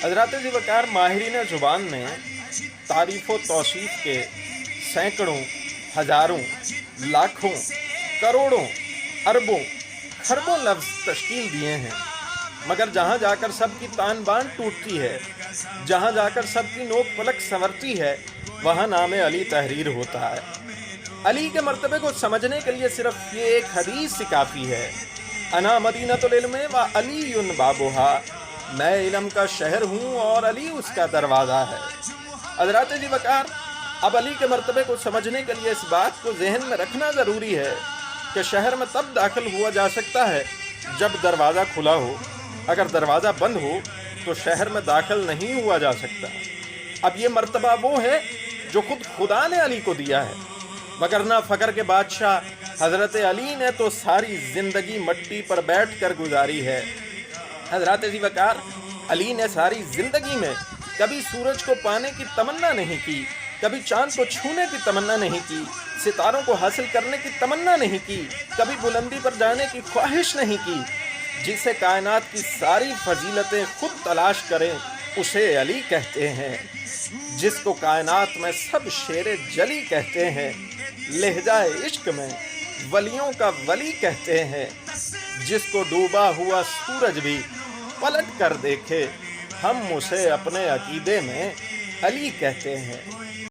حضرات ذی وقار ماہرین زبان نے تعریف و توصیف کے سینکڑوں، ہزاروں، لاکھوں، کروڑوں، اربوں، خربوں لفظ تشکیل دیے ہیں، مگر جہاں جا کر سب کی تان بان ٹوٹتی ہے، جہاں جا کر سب کی نوک پلک سنورتی ہے، وہاں نام علی تحریر ہوتا ہے۔ علی کے مرتبے کو سمجھنے کے لیے صرف یہ ایک حدیث ہی کافی ہے، انا مدینۃ العلم و علی بابھا، میں علم کا شہر ہوں اور علی اس کا دروازہ ہے۔ حضرات ذی وقار، اب علی کے مرتبے کو سمجھنے کے لیے اس بات کو ذہن میں رکھنا ضروری ہے کہ شہر میں تب داخل ہوا جا سکتا ہے جب دروازہ کھلا ہو، اگر دروازہ بند ہو تو شہر میں داخل نہیں ہوا جا سکتا۔ اب یہ مرتبہ وہ ہے جو خود خدا نے علی کو دیا ہے، وگرنہ فقر کے بادشاہ حضرت علی نے تو ساری زندگی مٹی پر بیٹھ کر گزاری ہے۔ حضرات ذی وقار، علی نے ساری زندگی میں کبھی سورج کو پانے کی تمنا نہیں کی، کبھی چاند کو چھونے کی تمنا نہیں کی، ستاروں کو حاصل کرنے کی تمنا نہیں کی، کبھی بلندی پر جانے کی خواہش نہیں کی۔ جسے کائنات کی ساری فضیلتیں خود تلاش کریں اسے علی کہتے ہیں، جس کو کائنات میں سب شیر جلی کہتے ہیں، لہجہ عشق میں ولیوں کا ولی کہتے ہیں، جس کو ڈوبا ہوا سورج بھی پلٹ کر دیکھے ہم اسے اپنے عقیدے میں علی کہتے ہیں۔